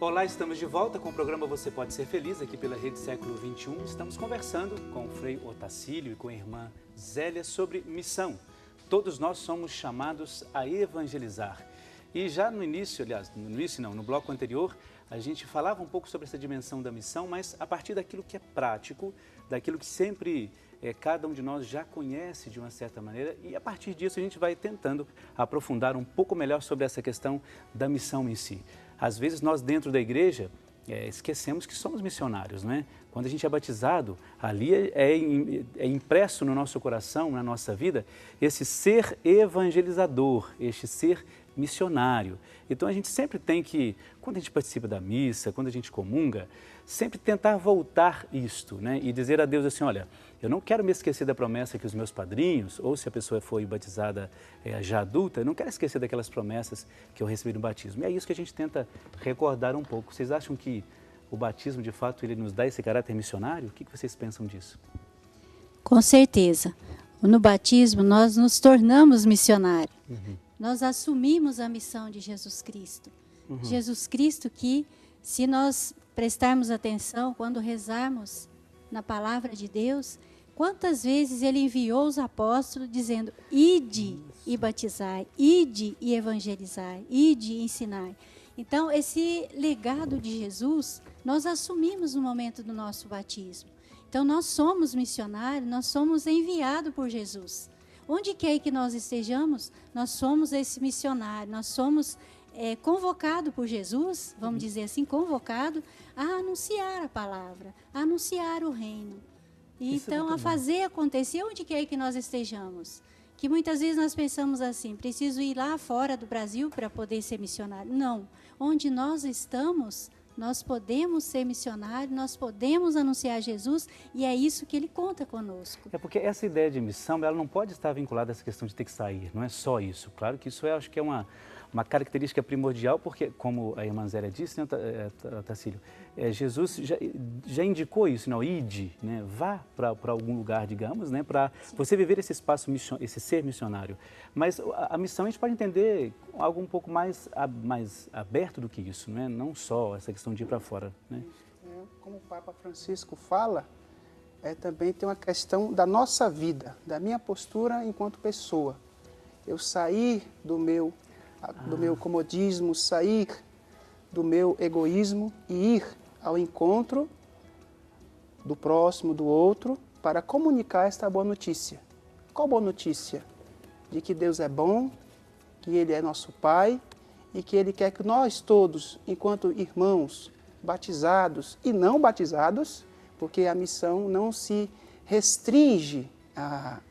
Olá, estamos de volta com o programa Você Pode Ser Feliz, aqui pela Rede Século XXI. Estamos conversando com o Frei Otacílio e com a irmã Zélia sobre missão. Todos nós somos chamados a evangelizar. E já no início, no bloco anterior, a gente falava um pouco sobre essa dimensão da missão, mas a partir daquilo que é prático, daquilo que sempre cada um de nós já conhece de uma certa maneira, e a partir disso a gente vai tentando aprofundar um pouco melhor sobre essa questão da missão em si. Às vezes nós dentro da igreja esquecemos que somos missionários, não é? Quando a gente é batizado, ali é impresso no nosso coração, na nossa vida, esse ser evangelizador, este ser missionário. Então a gente sempre tem que, quando a gente participa da missa, quando a gente comunga, sempre tentar voltar isto, né? E dizer a Deus assim, olha, eu não quero me esquecer da promessa que os meus padrinhos, ou se a pessoa foi batizada já adulta, eu não quero esquecer daquelas promessas que eu recebi no batismo. E é isso que a gente tenta recordar um pouco. Vocês acham que o batismo, de fato, ele nos dá esse caráter missionário? O que vocês pensam disso? Com certeza. No batismo, nós nos tornamos missionários. Nós assumimos a missão de Jesus Cristo. Jesus Cristo que, se nós prestarmos atenção, quando rezarmos na palavra de Deus, quantas vezes ele enviou os apóstolos dizendo, ide e batizai, ide e evangelizai, ide e ensinai. Então, esse legado de Jesus, nós assumimos no momento do nosso batismo. Então, nós somos missionários, nós somos enviados por Jesus. Onde quer que nós estejamos, nós somos esse missionário, nós somos convocados por Jesus, vamos dizer assim, convocado a anunciar a palavra, a anunciar o reino. E então, a fazer acontecer onde quer que nós estejamos. Que muitas vezes nós pensamos assim, preciso ir lá fora do Brasil para poder ser missionário. Não, onde nós estamos, nós podemos ser missionários, nós podemos anunciar Jesus e é isso que ele conta conosco. É porque essa ideia de missão, ela não pode estar vinculada a essa questão de ter que sair, não é só isso. Claro que isso acho que é uma característica primordial, porque, como a irmã Zélia disse, né, Tacílio, Jesus já indicou isso, não, ide, né, vá para algum lugar, digamos, né, para você viver esse espaço, esse ser missionário. Mas a missão a gente pode entender algo um pouco mais aberto do que isso, né, não só essa questão de ir para fora. Né? Como o Papa Francisco fala, também tem uma questão da nossa vida, da minha postura enquanto pessoa. Eu sair do meu comodismo, sair do meu egoísmo e ir ao encontro do próximo, do outro, para comunicar esta boa notícia. Qual boa notícia? De que Deus é bom, que Ele é nosso Pai e que Ele quer que nós todos, enquanto irmãos batizados e não batizados, porque a missão não se restringe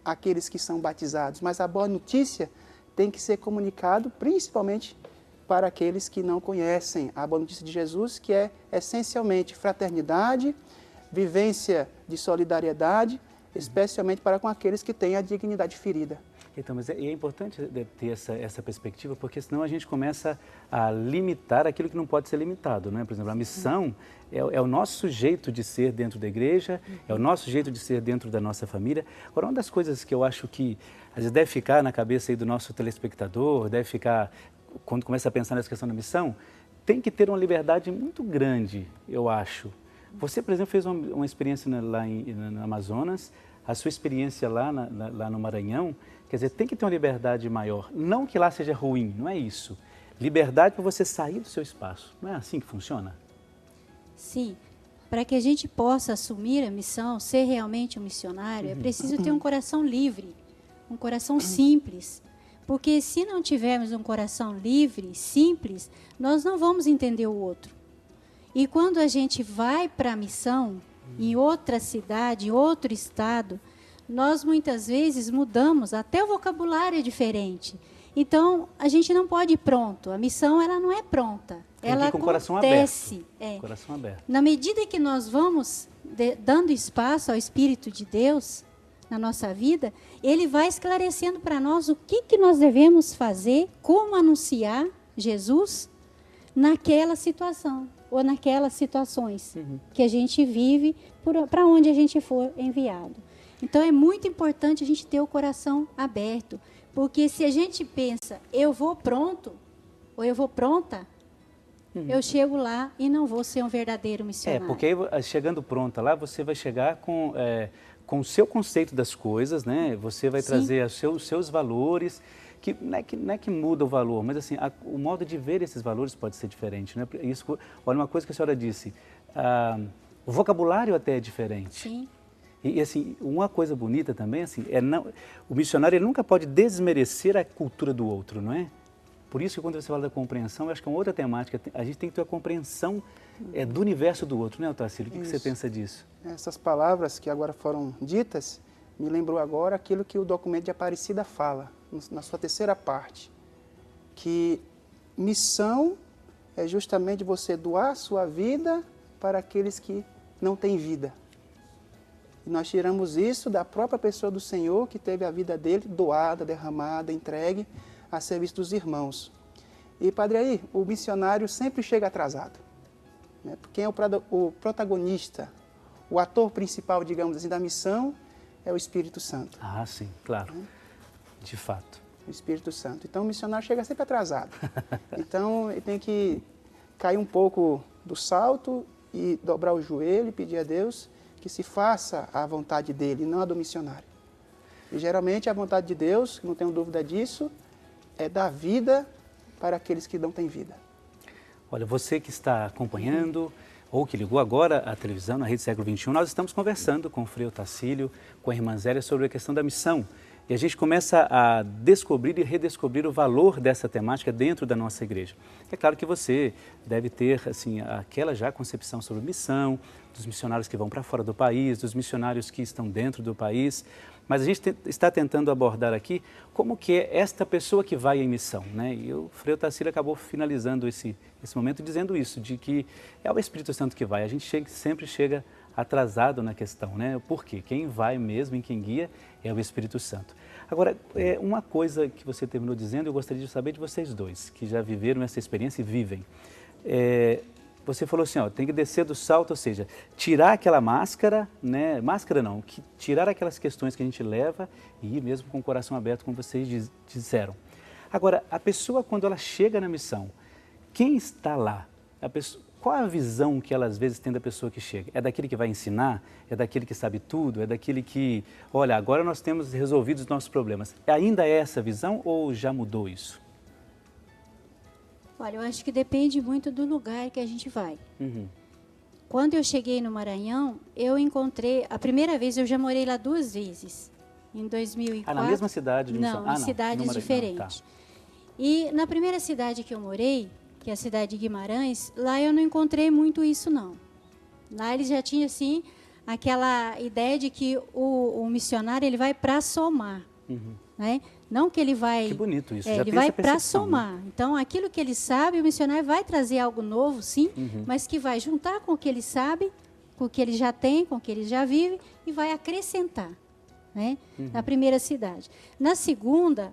àqueles que são batizados, mas a boa notícia tem que ser comunicado principalmente para aqueles que não conhecem a boa notícia de Jesus, que é essencialmente fraternidade, vivência de solidariedade, especialmente para com aqueles que têm a dignidade ferida. Então, mas é importante ter essa perspectiva, porque senão a gente começa a limitar aquilo que não pode ser limitado, né? Por exemplo, a missão é o nosso jeito de ser dentro da igreja, é o nosso jeito de ser dentro da nossa família. Agora, uma das coisas que eu acho que às vezes deve ficar na cabeça aí do nosso telespectador, deve ficar, quando começa a pensar nessa questão da missão, tem que ter uma liberdade muito grande, eu acho. Você, por exemplo, fez uma experiência lá no Amazonas, a sua experiência lá no Maranhão, quer dizer, tem que ter uma liberdade maior. Não que lá seja ruim, não é isso. Liberdade para você sair do seu espaço. Não é assim que funciona? Sim. Para que a gente possa assumir a missão, ser realmente um missionário, é preciso ter um coração livre, um coração simples. Porque se não tivermos um coração livre, simples, nós não vamos entender o outro. E quando a gente vai para a missão, em outra cidade, em outro estado, nós muitas vezes mudamos, até o vocabulário é diferente. Então, a gente não pode ir pronto. A missão, ela não é pronta. Ela com acontece. Coração aberto. Coração aberto. Na medida que nós vamos dando espaço ao Espírito de Deus na nossa vida, ele vai esclarecendo para nós o que nós devemos fazer, como anunciar Jesus naquela situação ou naquelas situações que a gente vive, para onde a gente for enviado. Então, é muito importante a gente ter o coração aberto, porque se a gente pensa, eu vou pronto, ou eu vou pronta, eu chego lá e não vou ser um verdadeiro missionário. Porque aí, chegando pronta lá, você vai chegar com o seu conceito das coisas, né? Você vai trazer os seus valores, que não é que muda o valor, mas assim, o modo de ver esses valores pode ser diferente, né? Isso, olha, uma coisa que a senhora disse, o vocabulário até é diferente. Sim. E assim, uma coisa bonita também, assim, o missionário ele nunca pode desmerecer a cultura do outro, não é? Por isso que quando você fala da compreensão, eu acho que é uma outra temática, a gente tem que ter a compreensão do universo do outro, né, Otacílio? O que você pensa disso? Essas palavras que agora foram ditas, me lembrou agora aquilo que o documento de Aparecida fala, na sua terceira parte, que missão é justamente você doar a sua vida para aqueles que não têm vida. E nós tiramos isso da própria pessoa do Senhor, que teve a vida dele doada, derramada, entregue a serviço dos irmãos. E, Padre, aí, o missionário sempre chega atrasado. Né? Quem é o protagonista, o ator principal, digamos assim, da missão é o Espírito Santo. Ah, sim, claro. De fato. O Espírito Santo. Então, o missionário chega sempre atrasado. Então, ele tem que cair um pouco do salto e dobrar o joelho e pedir a Deus que se faça a vontade dele, não a do missionário. E, geralmente, a vontade de Deus, não tenho dúvida disso, é dar vida para aqueles que não têm vida. Olha, você que está acompanhando ou que ligou agora a televisão na Rede Século XXI, nós estamos conversando com o Frei Otacílio, com a irmã Zélia sobre a questão da missão. E a gente começa a descobrir e redescobrir o valor dessa temática dentro da nossa igreja. É claro que você deve ter assim, aquela já concepção sobre missão, dos missionários que vão para fora do país, dos missionários que estão dentro do país, mas a gente está tentando abordar aqui como que é esta pessoa que vai em missão, né? E o Frei Otacílio acabou finalizando esse momento dizendo isso, de que é o Espírito Santo que vai. A gente sempre chega atrasado na questão, né? Por quê? Quem vai mesmo e quem guia é o Espírito Santo. Agora, uma coisa que você terminou dizendo, eu gostaria de saber de vocês dois, que já viveram essa experiência e vivem. Você falou assim, tem que descer do salto, ou seja, tirar aquela máscara, né? Máscara não, tirar aquelas questões que a gente leva e ir mesmo com o coração aberto, como vocês disseram. Agora, a pessoa, quando ela chega na missão, quem está lá? Qual a visão que ela às vezes tem da pessoa que chega? É daquele que vai ensinar? É daquele que sabe tudo? É daquele que, olha, agora nós temos resolvido os nossos problemas. Ainda é essa visão ou já mudou isso? Olha, eu acho que depende muito do lugar que a gente vai. Uhum. Quando eu cheguei no Maranhão, eu encontrei... A primeira vez, eu já morei lá 2 vezes. Em 2004... na mesma cidade de missão? Não, em cidades diferentes. Tá. E na primeira cidade que eu morei, que é a cidade de Guimarães, lá eu não encontrei muito isso, não. Lá eles já tinham, assim, aquela ideia de que o missionário ele vai para somar. Uhum. Né? Não que ele vai... Que bonito isso. Ele vai para somar. Né? Então, aquilo que ele sabe, o missionário vai trazer algo novo, sim, mas que vai juntar com o que ele sabe, com o que ele já tem, com o que ele já vive, e vai acrescentar. Né? Na primeira cidade. Na segunda,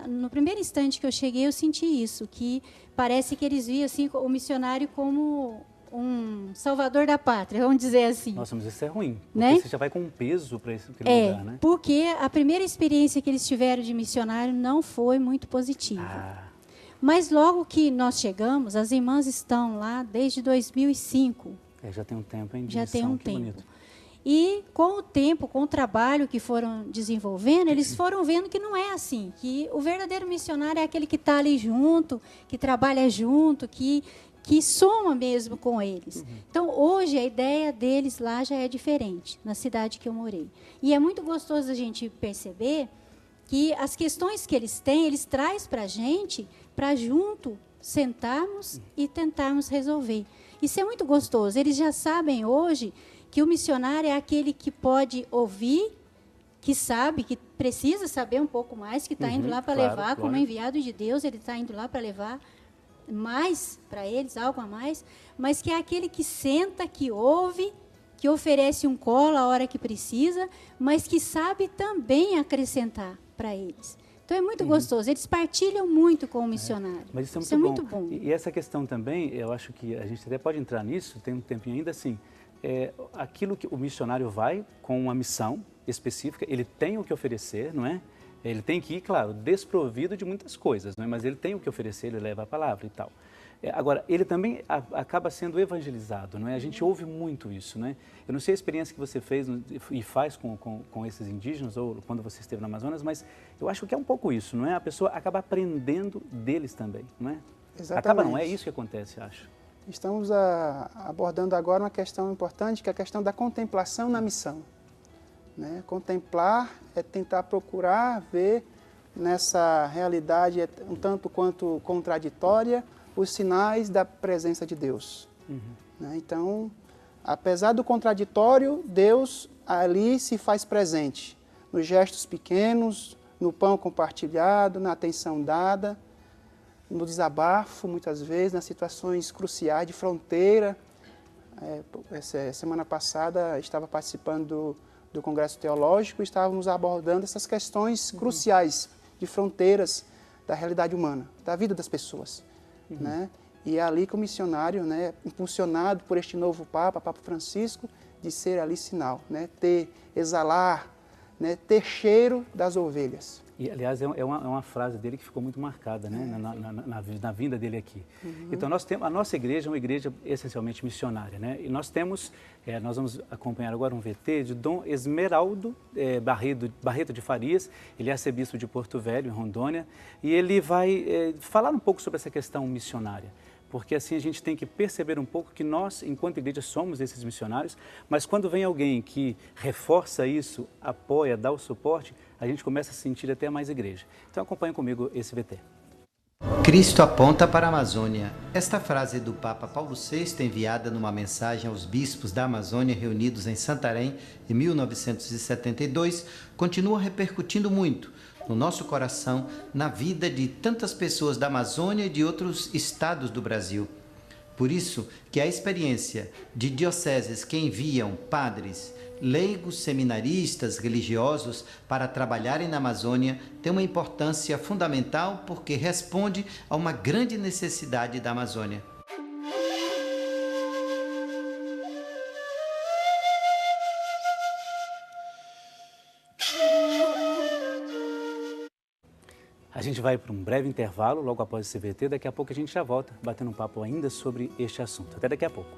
no primeiro instante que eu cheguei, eu senti isso, que parece que eles viam assim, o missionário como um salvador da pátria, vamos dizer assim. Nossa, mas isso é ruim, porque né? Você já vai com um peso para esse lugar, né? Porque a primeira experiência que eles tiveram de missionário não foi muito positiva. Mas logo que nós chegamos, as irmãs estão lá desde 2005. Já tem um tempo, hein? Já tem um tempo. Bonito. E com o tempo, com o trabalho que foram desenvolvendo, eles foram vendo que não é assim, que o verdadeiro missionário é aquele que está ali junto, que trabalha junto, que soma mesmo com eles. Então, hoje, a ideia deles lá já é diferente, na cidade que eu morei. E é muito gostoso a gente perceber que as questões que eles têm, eles trazem para a gente, para junto sentarmos e tentarmos resolver. Isso é muito gostoso. Eles já sabem hoje que o missionário é aquele que pode ouvir, que sabe, que precisa saber um pouco mais, que está indo lá para levar, como enviado de Deus, ele está indo lá para levar mais para eles, algo a mais, mas que é aquele que senta, que ouve, que oferece um colo a hora que precisa, mas que sabe também acrescentar para eles. Então é muito gostoso, eles partilham muito com o missionário. Mas isso é muito bom. E essa questão também, eu acho que a gente até pode entrar nisso, tem um tempinho ainda assim, aquilo que o missionário vai com uma missão específica, ele tem o que oferecer, não é? Ele tem que ir, claro, desprovido de muitas coisas, não é? Mas ele tem o que oferecer, ele leva a palavra e tal. Agora, ele também acaba sendo evangelizado, não é? A gente ouve muito isso, né? Eu não sei a experiência que você fez e faz com esses indígenas ou quando você esteve no Amazonas, mas eu acho que é um pouco isso, não é? A pessoa acaba aprendendo deles também, não é? Exatamente. Acaba não, é isso que acontece, acho. Estamos abordando agora uma questão importante, que é a questão da contemplação na missão. Né? Contemplar é tentar procurar ver nessa realidade um tanto quanto contraditória os sinais da presença de Deus. Né? Então, apesar do contraditório, Deus ali se faz presente, nos gestos pequenos, no pão compartilhado, na atenção dada, no desabafo, muitas vezes, nas situações cruciais de fronteira. Semana passada estava participando do Congresso Teológico e estávamos abordando essas questões cruciais de fronteiras da realidade humana, da vida das pessoas. Né? E é ali que o missionário, né, impulsionado por este novo Papa Francisco, de ser ali sinal, né? Exalar, né, ter cheiro das ovelhas. E, aliás, é uma frase dele que ficou muito marcada, né? Na vinda dele aqui. Então, a nossa igreja é uma igreja essencialmente missionária, né? E nós vamos acompanhar agora um VT de Dom Esmeraldo Barreto de Farias. Ele é arcebispo de Porto Velho, em Rondônia, e ele vai falar um pouco sobre essa questão missionária. Porque assim a gente tem que perceber um pouco que nós, enquanto igreja, somos esses missionários, mas quando vem alguém que reforça isso, apoia, dá o suporte, a gente começa a sentir até mais igreja. Então acompanhe comigo esse VT. Cristo aponta para a Amazônia. Esta frase do Papa Paulo VI, enviada numa mensagem aos bispos da Amazônia reunidos em Santarém em 1972, continua repercutindo muito no nosso coração, na vida de tantas pessoas da Amazônia e de outros estados do Brasil. Por isso que a experiência de dioceses que enviam padres, leigos, seminaristas, religiosos para trabalharem na Amazônia tem uma importância fundamental porque responde a uma grande necessidade da Amazônia. A gente vai para um breve intervalo, logo após esse VT. Daqui a pouco a gente já volta, batendo um papo ainda sobre este assunto. Até daqui a pouco.